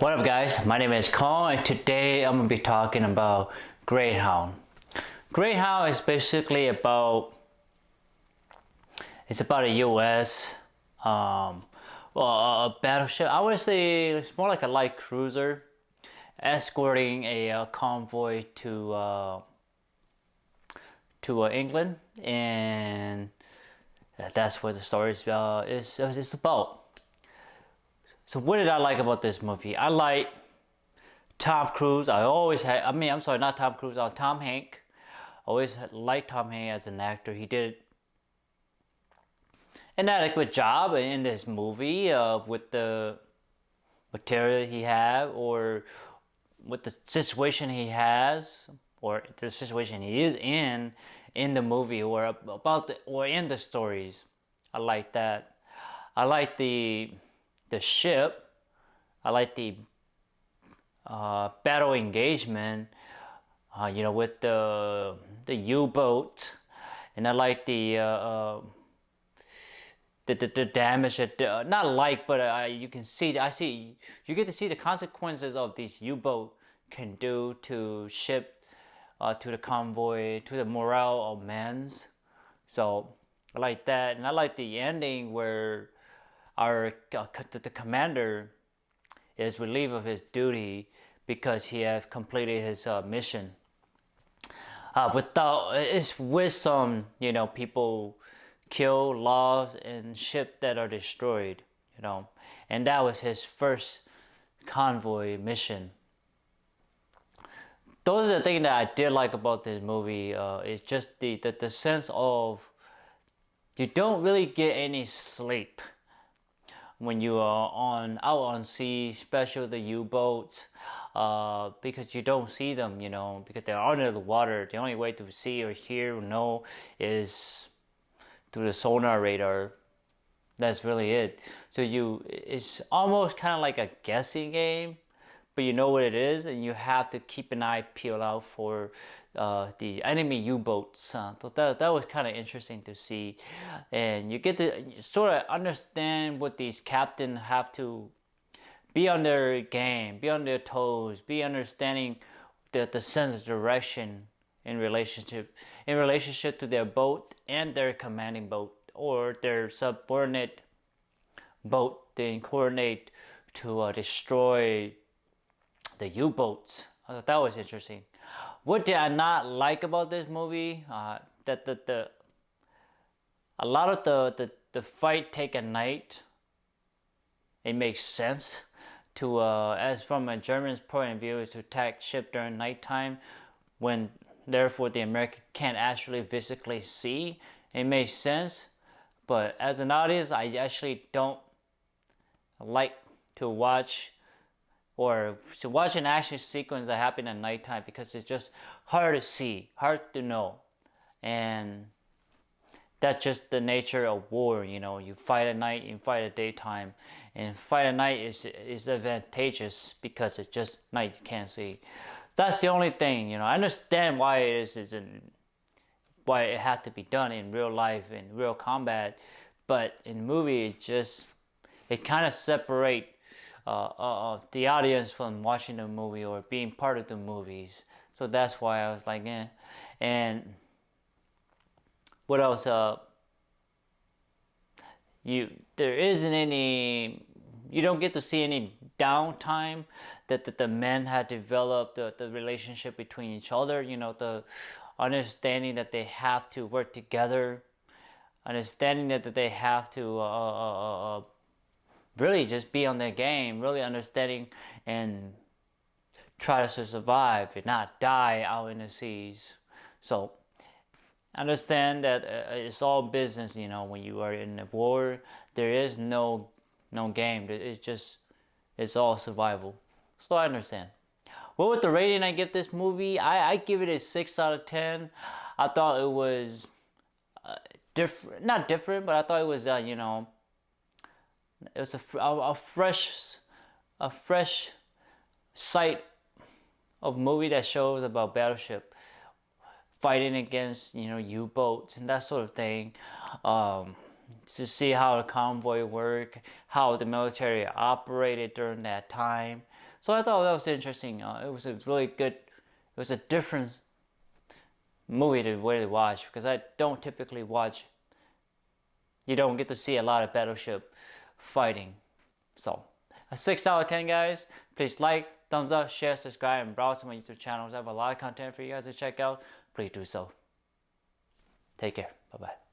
What up guys, my name is Kong and today I'm going to be talking about Greyhound. Greyhound is basically about a US a battleship. I would say it's more like a light cruiser escorting a convoy to England, and that's what the story is about. So what did I like about this movie? I like Tom Cruise. Not Tom Cruise, Tom Hanks. Always liked Tom Hanks as an actor. He did an adequate job in this movie with the material he had, or with the situation he has, or the situation he is in the movie, or in the stories. I like that. I like the ship. I like the battle engagement, with the U-boat, and I like the damage that you can see. You get to see the consequences of these U-boat can do to ship, to the convoy, to the morale of men. So I like that, and I like the ending where the commander is relieved of his duty because he has completed his mission. With some people killed, lost, and ships that are destroyed, and that was his first convoy mission. Those are the things that I did like about this movie. It's just the sense of you don't really get any sleep when you are out on sea, especially the U-boats, because you don't see them, because they're under the water. The only way to see or hear or know is through the sonar radar. That's really it. So it's almost kind of like a guessing game, but you know what it is, and you have to keep an eye peeled out for the enemy U-boats. So that was kind of interesting to see, and you get to sort of understand what these captains have to be on their game, be on their toes, be understanding the sense of direction in relationship to their boat and their commanding boat, or their subordinate boat. They coordinate to destroy the U-boats. I thought that was interesting. What did I not like about this movie? That a lot of the fight take at night. It makes sense to as from a German's point of view, is to attack ship during nighttime, when therefore the American can't actually physically see. It makes sense, but as an audience, I actually don't like to watch an action sequence that happen at nighttime, because it's just hard to see, hard to know, and that's just the nature of war. You fight at night, you fight at daytime, and fight at night is advantageous because it's just night, you can't see. That's the only thing. I understand why why it had to be done in real life, in real combat, but in the movie it kind of separate the audience from watching the movie or being part of the movies. So that's why I was like, eh. And what else? There isn't any. You don't get to see any downtime that the men had developed, the relationship between each other. The understanding that they have to work together, understanding that they have to really just be on their game, really understanding and try to survive and not die out in the seas. So understand that it's all business. When you are in a war, there is no game. It's all survival. So I understand. What was the rating I give this movie? I give it a 6 out of 10. I thought it was different, not different, but I thought it was it was a fresh sight of movie that shows about Battleship fighting against U-boats and that sort of thing. To see how the convoy worked, how the military operated during that time. So I thought that was interesting. It was a really good, it was a different movie to really watch because I don't typically watch. You don't get to see a lot of Battleship fighting. So a 6 out of 10, guys. Please like, thumbs up, share, subscribe, and browse my YouTube channels. I have a lot of content for you guys to check out. Please do so. Take care. Bye bye.